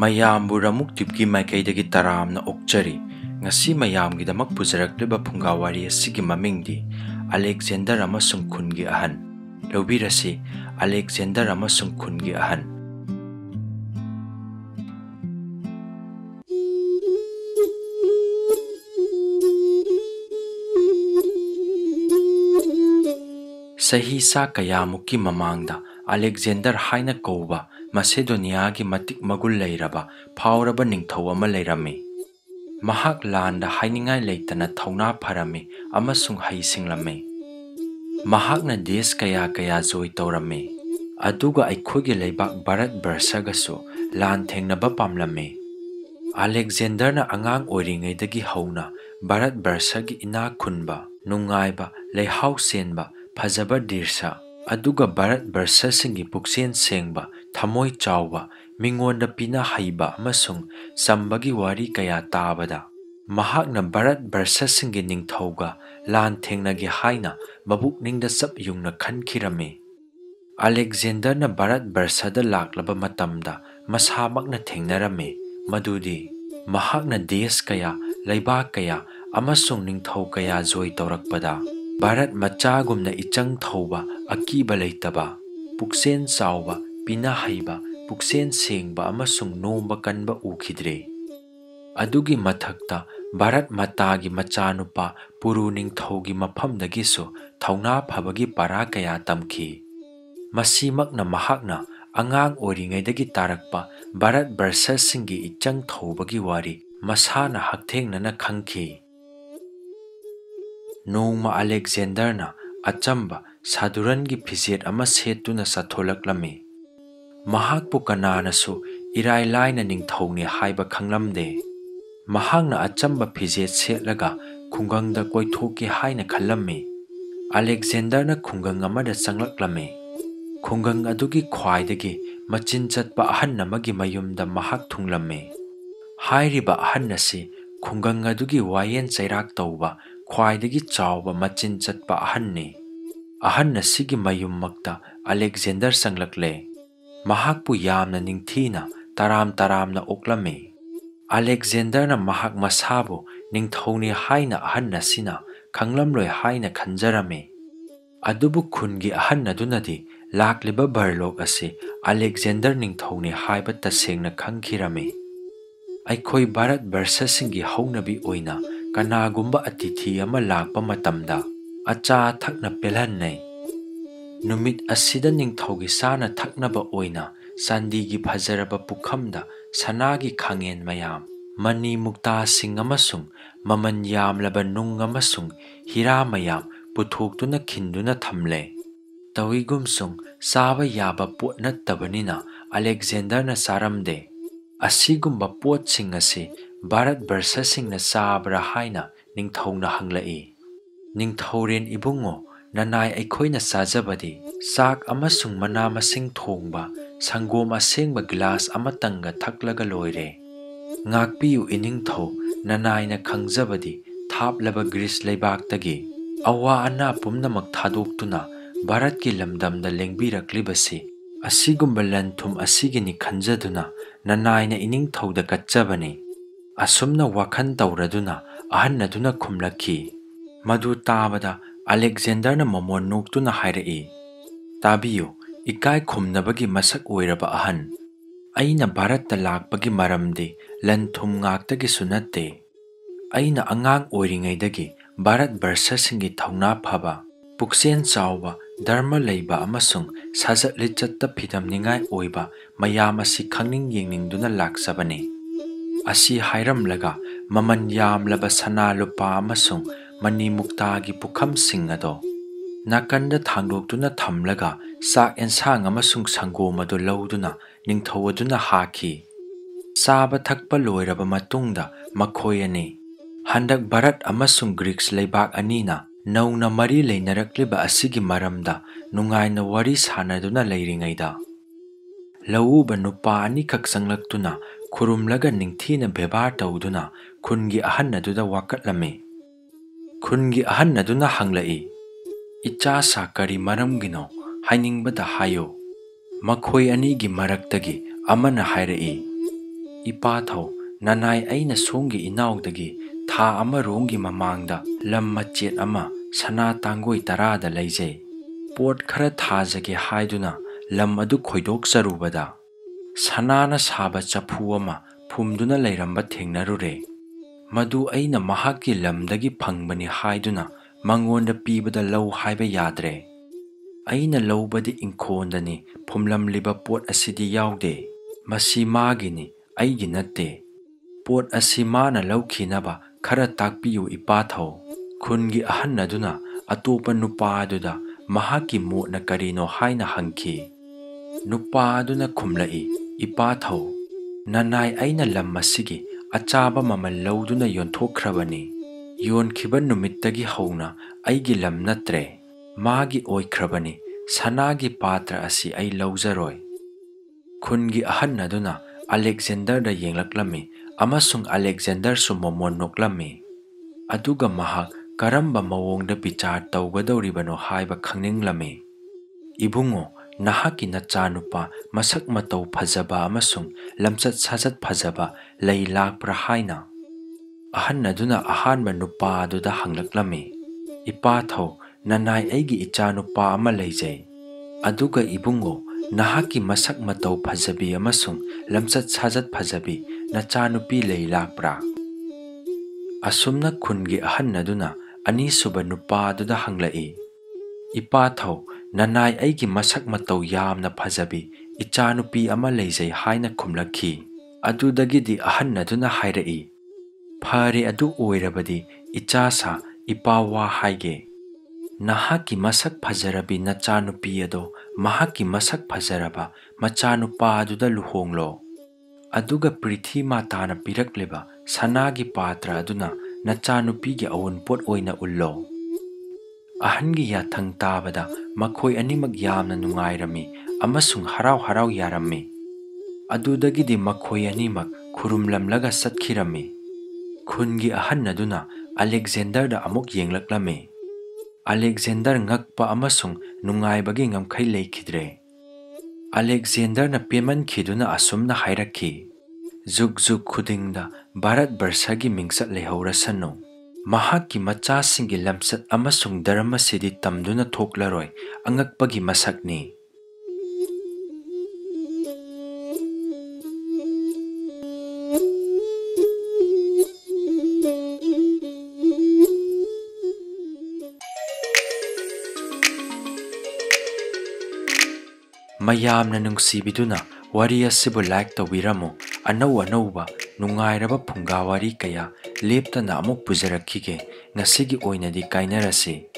ꯃꯌꯥꯝꯕꯨ ꯔꯃꯨꯛꯇꯤꯞꯀꯤ ꯃꯥꯏꯀꯩꯗꯒꯤ ꯇꯔꯥꯝꯅ ꯑꯣꯛꯆꯔꯤ꯫ ꯉꯁꯤ ꯃꯌꯥꯝꯒꯤꯗꯃꯛ ꯄꯨꯖꯔꯛꯂꯤꯕ ꯐꯨꯡꯒꯥꯋꯥꯔꯤ ꯑꯁꯤꯒꯤ ꯃꯃꯤꯡꯗꯤ ꯑꯂꯦꯛꯖꯦꯟꯗꯔ ꯑꯃꯁꯨꯡ ꯈꯨꯟꯒꯤ ꯑꯍꯟ꯫ ꯂꯧꯕꯤꯔꯁꯤ ꯑꯂꯦꯛꯖꯦꯟꯗꯔ ꯑꯃꯁꯨꯡ ꯈꯨꯟꯒꯤ ꯑꯍꯟ꯫ ꯆꯍꯤꯆꯥ ꯀꯌꯥꯃꯨꯛꯀꯤ ꯃꯃꯥꯡꯗ ꯑꯂꯦꯛꯖꯦꯟꯗꯔ ꯍꯥꯏꯅ ꯀꯧꯕ ꯃꯁꯦꯗꯣꯅꯤꯌꯥꯒꯤ ꯃꯇꯤꯛ ꯃꯒꯨꯟ ꯂꯩꯔꯕ ꯐꯥꯎꯔꯕ ꯅꯤꯡꯊꯧ ꯑꯃ ꯂꯩꯔꯝꯃꯤ꯫ ꯃꯍꯥꯛ ꯂꯥꯟꯗ ꯍꯥꯏꯅꯤꯡꯉꯥꯏ ꯂꯩꯇꯅ ꯊꯧꯅꯥ ꯐꯔꯝꯃꯤ ꯑꯃꯁꯨꯡ ꯍꯩꯁꯤꯡꯂꯝꯃꯤ꯫ ꯃꯍꯥꯛꯅ ꯗꯦꯁ ꯀꯌꯥ ꯖꯣꯏ ꯇꯧꯔꯝꯃꯤ, ꯑꯗꯨꯒ ꯑꯩꯈꯣꯏꯒꯤ ꯂꯩꯕꯥꯛ ꯚꯥꯔꯠꯕꯔꯁꯒꯁꯨ ꯂꯥꯟꯊꯦꯡꯅꯕ ꯄꯥꯝꯂꯝꯃꯤ꯫ ꯑꯂꯦꯛꯖꯦꯟꯗꯔꯅ ꯑꯉꯥꯡ ꯑꯣꯏꯔꯤꯉꯩꯗꯒꯤ ꯍꯧꯅ ꯚꯥꯔꯠꯕꯔꯁꯒꯤ ꯏꯅꯥꯛ ꯈꯨꯟꯕ, ꯅꯨꯡꯉꯥꯏꯕ, ꯂꯩꯍꯥꯎ ꯆꯦꯟꯕ, ꯐꯖꯕ ꯗ꯭ꯔꯤꯁ꯭ꯌ, ꯑꯗꯨꯒ ꯚꯥꯔꯠꯕꯔꯁꯁꯤꯡꯒꯤ ꯄꯨꯛꯆꯦꯜ ꯁꯦꯡꯕ, ꯊꯃꯣꯏ ꯆꯥꯎꯕ, ꯃꯤꯉꯣꯟꯗ ꯄꯤꯅꯍꯩꯕ ꯑꯃꯁꯨꯡ ꯆꯝꯕꯒꯤ ꯋꯥꯔꯤ ꯀꯌꯥ ꯇꯥꯕꯗ ꯃꯍꯥꯛꯅ ꯚꯥꯔꯠꯕꯔꯁꯁꯤꯡꯒꯤ ꯅꯤꯡꯊꯧꯒ ꯂꯥꯟꯊꯦꯡꯅꯒꯦ ꯍꯥꯏꯅ ꯃꯕꯨꯛꯅꯤꯡꯗ ꯆꯞ ꯌꯨꯡꯅ ꯈꯟꯈꯤꯔꯝꯃꯤ꯫ ꯑꯂꯦꯛꯖꯦꯟꯗꯔꯅ ꯚꯥꯔꯠꯕꯔꯁꯗ ꯂꯥꯛꯂꯕ ꯃꯇꯝꯗ ꯃꯁꯥꯃꯛꯅ ꯊꯦꯡꯅꯔꯝꯃꯤ ꯃꯗꯨꯗꯤ ꯃꯍꯥꯛꯅ ꯗꯦꯁ ꯀꯌꯥ, ꯂꯩꯕꯥꯛ ꯀꯌꯥ ꯑꯃꯁꯨꯡ ꯅꯤꯡꯊꯧ ꯀꯌꯥ ꯖꯣꯏ ꯇꯧꯔꯛꯄꯗ ꯚꯥꯔꯠ ꯃꯆꯥꯒꯨꯝꯅ ꯏꯆꯪ ꯊꯧꯕ, ꯑꯀꯤꯕ ꯂꯩꯇꯕ, ꯄꯨꯛꯆꯦꯜ ꯆꯥꯎꯕ, ꯄꯤꯅꯍꯩꯕ, ꯄꯨꯛꯆꯦꯜ ꯁꯦꯡꯕ ꯑꯃꯁꯨꯡ ꯅꯣꯝꯕ ꯀꯟꯕ ꯎꯈꯤꯗ꯭ꯔꯦ꯫ ꯑꯗꯨꯒꯤ ꯃꯊꯛꯇ ꯚꯥꯔꯠ ꯃꯥꯇꯥꯒꯤ ꯃꯆꯥꯅꯨꯄꯥ ꯄꯨꯔꯨ ꯅꯤꯡꯊꯧꯒꯤ ꯃꯐꯝꯗꯒꯤꯁꯨ ꯊꯧꯅꯥ ꯐꯕꯒꯤ ꯄꯔꯥ ꯀꯌꯥ ꯇꯝꯈꯤ꯫ ꯃꯁꯤꯃꯛꯅ ꯃꯍꯥꯛꯅ ꯑꯉꯥꯡ ꯑꯣꯏꯔꯤꯉꯩꯗꯒꯤ ꯇꯥꯔꯛꯄ ꯚꯥꯔꯠꯕꯔꯁꯁꯤꯡꯒꯤ ꯏꯆꯪ ꯊꯧꯕꯒꯤ ꯋꯥꯔꯤ ꯃꯁꯥꯅ ꯍꯛꯊꯦꯡꯅꯅ ꯈꯪꯈꯤ꯫ ꯅꯣꯡꯃ ꯑꯂꯦꯛꯖꯦꯟꯗꯔꯅ ꯑꯆꯝꯕ, ꯁꯥꯗꯨꯔꯟꯒꯤ ꯐꯤꯖꯦꯠ ꯑꯃ ꯁꯦꯠꯇꯨꯅ ꯆꯠꯊꯣꯂꯛꯂꯝꯃꯤ꯫ ꯃꯍꯥꯛꯄꯨ ꯀꯅꯥꯅꯁꯨ ꯏꯔꯥꯏ ꯂꯥꯏꯅ ꯅꯤꯡꯊꯧꯅꯤ ꯍꯥꯏꯕ ꯈꯪꯂꯝꯗꯦ꯫ ꯃꯍꯥꯛꯅ ꯑꯆꯝꯕ ꯐꯤꯖꯦꯠ ꯁꯦꯠꯂꯒ ꯈꯨꯡꯒꯪꯗ ꯀꯣꯏꯊꯣꯛꯀꯦ ꯍꯥꯏꯅ ꯈꯜꯂꯝꯃꯤ꯫ ꯑꯂꯦꯛꯖꯦꯟꯗꯔꯅ ꯈꯨꯡꯒꯪ ꯑꯃꯗ ꯆꯪꯂꯛꯂꯝꯃꯤ꯫ ꯈꯨꯡꯒꯪ ꯑꯗꯨꯒꯤ ꯈ꯭ꯋꯥꯏꯗꯒꯤ ꯃꯆꯤꯟ ꯆꯠꯄ ꯑꯍꯟ ꯑꯃꯒꯤ ꯃꯌꯨꯝꯗ ꯃꯍꯥꯛ ꯊꯨꯡꯂꯝꯃꯤ꯫ ꯍꯥꯏꯔꯤꯕ ꯑꯍꯟ ꯑꯁꯤ ꯈꯨꯡꯒꯪ ꯑꯗꯨꯒꯤ ꯋꯥꯌꯦꯜ ꯆꯩꯔꯥꯛ ꯇꯧꯕ ꯈ꯭ꯋꯥꯏꯗꯒꯤ ꯆꯥꯎꯕ ꯃꯆꯤꯟ ꯆꯠꯄ ꯑꯍꯟꯅꯤ꯫ ꯑꯍꯟ ꯑꯁꯤꯒꯤ ꯃꯌꯨꯝꯃꯛꯇ ꯑꯂꯦꯛꯖꯦꯟꯗꯔ ꯆꯪꯂꯛꯂꯦ꯫ ꯃꯍꯥꯛꯄꯨ ꯌꯥꯝꯅ ꯅꯤꯡꯊꯤꯅ ꯇꯔꯥꯝꯅ ꯑꯣꯛꯂꯝꯃꯤ꯫ ꯑꯂꯦꯛꯖꯦꯟꯗꯔꯅ ꯃꯍꯥꯛ ꯃꯁꯥꯕꯨ ꯅꯤꯡꯊꯧꯅꯤ ꯍꯥꯏꯅ ꯑꯍꯟ ꯑꯁꯤꯅ ꯈꯪꯂꯝꯂꯣꯏ ꯍꯥꯏꯅ ꯈꯟꯖꯔꯝꯃꯤ꯫ ꯑꯗꯨꯕꯨ ꯈꯨꯟꯒꯤ ꯑꯍꯟ ꯑꯗꯨꯅꯗꯤ ꯂꯥꯛꯂꯤꯕ ꯚꯔꯂꯣꯛ ꯑꯁꯤ ꯑꯂꯦꯛꯖꯦꯟꯗꯔ ꯅꯤꯡꯊꯧꯅꯤ ꯍꯥꯏꯕ ꯇꯁꯦꯡꯅ ꯈꯪꯈꯤꯔꯝꯃꯤ꯫ ꯑꯩꯈꯣꯏ ꯚꯥꯔꯠꯕꯔꯁꯁꯤꯡꯒꯤ ꯍꯧꯅꯕꯤ ꯑꯣꯏꯅ ꯀꯅꯥꯒꯨꯝꯕ ꯑꯇꯤꯊꯤ ꯑꯃ ꯂꯥꯛꯄ ꯃꯇꯝꯗ ꯑꯆꯥ ꯑꯊꯛꯅ ꯄꯦꯜꯍꯟꯅꯩ꯫ ꯅꯨꯃꯤꯠ ꯑꯁꯤꯗ ꯅꯤꯡꯊꯧꯒꯤ ꯆꯥꯅ ꯊꯛꯅꯕ ꯑꯣꯏꯅ ꯆꯥꯟꯗꯤꯒꯤ ꯐꯖꯔꯕ ꯄꯨꯈꯝꯗ ꯁꯅꯥꯒꯤ ꯈꯥꯡꯉꯦꯟ ꯃꯌꯥꯝ, ꯃꯅꯤ ꯃꯨꯛꯇꯥꯁꯤꯡ ꯑꯃꯁꯨꯡ ꯃꯃꯜ ꯌꯥꯝꯂꯕ ꯅꯨꯡ ꯑꯃꯁꯨꯡ ꯍꯤꯔꯥ ꯃꯌꯥꯝ ꯄꯨꯊꯣꯛꯇꯨꯅ ꯈꯤꯟꯗꯨꯅ ꯊꯝꯂꯦ꯫ ꯇꯧꯏꯒꯨꯝꯁꯨꯡ ꯆꯥꯕ ꯌꯥꯕ ꯄꯣꯠ ꯅꯠꯇꯕꯅꯤꯅ ꯑꯂꯦꯛꯖꯦꯟꯗꯔꯅ ꯆꯥꯔꯝꯗꯦ꯫ ꯑꯁꯤꯒꯨꯝꯕ ꯄꯣꯠꯁꯤꯡ ꯑꯁꯤ ꯚꯥꯔꯠꯕꯔꯁꯁꯤꯡꯅ ꯆꯥꯕ꯭ꯔꯥ ꯍꯥꯏꯅ ꯅꯤꯡꯊꯧꯅ ꯍꯪꯂꯛꯏ꯫ ꯅꯤꯡꯊꯧꯔꯦꯜ ꯏꯕꯨꯡꯉꯣ, ꯅꯅꯥꯏ ꯑꯩꯈꯣꯏꯅ ꯆꯥꯖꯕꯗꯤ ꯆꯥꯛ ꯑꯃꯁꯨꯡ ꯃꯅꯥ ꯃꯁꯤꯡ ꯊꯣꯡꯕ ꯁꯪꯒꯣꯝ ꯑꯁꯦꯡꯕ ꯒꯤꯂꯥꯁ ꯑꯃꯇꯪꯒ ꯊꯛꯂꯒ ꯂꯣꯏꯔꯦ꯫ ꯉꯥꯛꯄꯤꯌꯨ ꯏꯅꯤꯡꯊꯧ, ꯅꯅꯥꯏꯅ ꯈꯪꯖꯕꯗꯤ ꯊꯥꯞꯂꯕ ꯒ꯭ꯔꯤꯁ ꯂꯩꯕꯥꯛꯇꯒꯤ ꯑꯋꯥ ꯑꯅꯥ ꯄꯨꯝꯅꯃꯛ ꯊꯥꯗꯣꯛꯇꯨꯅ ꯚꯥꯔꯠꯀꯤ ꯂꯝꯗꯝꯗ ꯂꯦꯡꯕꯤꯔꯛꯂꯤꯕꯁꯤ ꯑꯁꯤꯒꯨꯝꯕ ꯂꯟ ꯊꯨꯝ ꯑꯁꯤꯒꯤꯅꯤ ꯈꯟꯖꯗꯨꯅ ꯅꯅꯥꯏꯅ ꯏꯅꯤꯡꯊꯧꯗ ꯀꯠꯆꯕꯅꯤ꯫ ꯑꯁꯨꯝꯅ ꯋꯥꯈꯜ ꯇꯧꯔꯗꯨꯅ ꯑꯍꯟ ꯑꯗꯨꯅ ꯈꯨꯝꯂꯛꯈꯤ꯫ ꯃꯗꯨ ꯇꯥꯕꯗ ꯑꯂꯦꯛꯖꯦꯟꯗꯔꯅ ꯃꯃꯣꯟ ꯅꯣꯛꯇꯨꯅ ꯍꯥꯏꯔꯛꯏ, ꯇꯥꯕꯤꯌꯨ ꯏꯀꯥꯏ ꯈꯨꯝꯅꯕꯒꯤ ꯃꯁꯛ ꯑꯣꯏꯔꯕ ꯑꯍꯟ, ꯑꯩꯅ ꯚꯥꯔꯠꯇ ꯂꯥꯛꯄꯒꯤ ꯃꯔꯝꯗꯤ ꯂꯟ ꯊꯨꯝ ꯉꯥꯛꯇꯒꯤꯁꯨ ꯅꯠꯇꯦ꯫ ꯑꯩꯅ ꯑꯉꯥꯡ ꯑꯣꯏꯔꯤꯉꯩꯗꯒꯤ ꯚꯥꯔꯠꯕꯔꯁꯁꯤꯡꯒꯤ ꯊꯧꯅꯥ ꯐꯕ, ꯄꯨꯛꯆꯦꯜ ꯆꯥꯎꯕ, ꯙꯔꯃ ꯂꯩꯕ ꯑꯃꯁꯨꯡ ꯁꯥꯖꯠ ꯂꯤꯆꯠꯇ ꯐꯤꯗꯝꯅꯤꯉꯥꯏ ꯑꯣꯏꯕ ꯃꯌꯥꯝ ꯑꯁꯤ ꯈꯪꯅꯤꯡ ꯌꯦꯡꯅꯤꯡꯗꯨꯅ ꯂꯥꯛꯆꯕꯅꯤ꯫ ꯑꯁꯤ ꯍꯥꯏꯔꯝꯂꯒ ꯃꯃꯜ ꯌꯥꯝꯂꯕ ꯁꯅꯥ ꯂꯨꯄꯥ ꯑꯃꯁꯨꯡ ꯃꯅꯤ ꯃꯨꯛꯇꯥꯒꯤ ꯄꯨꯈꯝꯁꯤꯡ ꯑꯗꯣ ꯅꯥꯀꯟꯗ ꯊꯥꯡꯗꯣꯛꯇꯨꯅ ꯊꯝꯂꯒ ꯆꯥꯛ ꯑꯦꯟꯁꯥꯡ ꯑꯃꯁꯨꯡ ꯁꯪꯒꯣꯝ ꯑꯗꯨ ꯂꯧꯗꯨꯅ ꯅꯤꯡꯊꯧ ꯑꯗꯨꯅ ꯍꯥꯈꯤ꯫ ꯆꯥꯕ ꯊꯛꯄ ꯂꯣꯏꯔꯕ ꯃꯇꯨꯡꯗ ꯃꯈꯣꯏ ꯑꯅꯤ, ꯍꯟꯗꯛ ꯚꯥꯔꯠ ꯑꯃꯁꯨꯡ ꯒ꯭ꯔꯤꯛꯁ ꯂꯩꯕꯥꯛ ꯑꯅꯤꯅ ꯅꯧꯅ ꯃꯔꯤ ꯂꯩꯅꯔꯛꯂꯤꯕ ꯑꯁꯤꯒꯤ ꯃꯔꯝꯗ ꯅꯨꯡꯉꯥꯏꯅ ꯋꯥꯔꯤ ꯁꯥꯅꯗꯨꯅ ꯂꯩꯔꯤꯉꯩꯗ ꯂꯧꯎꯕ ꯅꯨꯄꯥ ꯑꯅꯤꯈꯛ ꯆꯪꯂꯛꯇꯨꯅ ꯈꯨꯔꯨꯝꯂꯒ ꯅꯤꯡꯊꯤꯅ ꯕꯦꯚꯥꯔ ꯇꯧꯗꯨꯅ ꯈꯨꯟꯒꯤ ꯑꯍꯟ ꯑꯗꯨꯗ ꯋꯥꯀꯠꯂꯝꯃꯤ꯫ ꯈꯨꯟꯒꯤ ꯑꯍꯟ ꯑꯗꯨꯅ ꯍꯪꯂꯛꯏ, ꯏꯆꯥꯁꯥ ꯀꯔꯤ ꯃꯔꯝꯒꯤꯅꯣ ꯍꯥꯏꯅꯤꯡꯕꯗ ꯍꯥꯏꯌꯨ꯫ ꯃꯈꯣꯏ ꯑꯅꯤꯒꯤ ꯃꯔꯛꯇꯒꯤ ꯑꯃꯅ ꯍꯥꯏꯔꯛꯏ, Ipathau, nanai aina songi inaudagi tha amaronggi mamangda lam machet ama sana tangoi tarada leijai. Pot khara thajage haiduna lam adu khoidok sarubada. Sanana saba chapu ama phumduna leiramba thengnarure. Madu aina mahakki lamdagi phangbani haiduna mangonda pibada lau haiba yadre. Aina laubadi inkhondani phumlam liba pot asidi yaude. Masi magini aigi natte. Pot asimana laukhinaba khara takpiyu Ipathau. Khungi ahan aduna atopa nupa aduda mahakki motna karino haina hangki. Nupa aduna khumlai Ipathau. Nanai aina lam masigi achaba mamal lauduna yonthokhrabani. Yonkhiba numittagi hauna aigi lam natre. Magi oikhrabani sanagi patra asi ai lauzaroi. Khungi ahan aduna Alexander da yenglaklammi amasung Alexander su momon noklammi. Aduga mahak karamba mawongda bichar taugadoribano haiba khangninglammi. Ibungo nahaki nachanupa masak matau phajaba amasung lamsat sajat phajaba lei lakpra haina. Ahan aduna ahanba nupa aduda hanglaklammi. Ipathau, nanai aigi ichanupa ama leijai. Aduga ibungo nahaki masak matau phajabi amasung lamsat sajat phajabi nachanupi lei lakpra. Asumna khungi ahan aduna anisuba nupa aduda hanglai. Ipathau, nanai aigi masak matau yamna phajabi ichanupi ama leijai haina khumlakhi. Adudagidi ahan aduna hairai. Phare adu oirabadi ichasa ipawa haige. Nahaki masak phajarabi nachanupi ado mahaki masak phajaraba machanupa aduda luhonglo. Aduga Prithi matana pirakleba sanagi patra aduna nachanupigi awunpot oina ullo. Ahangi yathang tabada makhoi animag yamna nungairami amasung harau harau yarami. Adudagidi makhoi animag khurumlamlaga satkirami. Khungi ahan aduna Alexander da amuk yenglaklami. Alexander ngakpa amasung nungaibagi ngamkhai leikidre. Alexander na peman khiduna asumna hairakhi. Zug zug khudingda Bharat Barsagi mingsat lehaurasano. Mahakki machasingi lamsat amasung dharma sidi tamduna thoklaroi angakpagi masakni. Mayamna nungsibiduna wari asibu like tawiramo anauba nungairaba phunga wari kaya leptana amuk pujarakhige ngasigi oinadi kainarasi.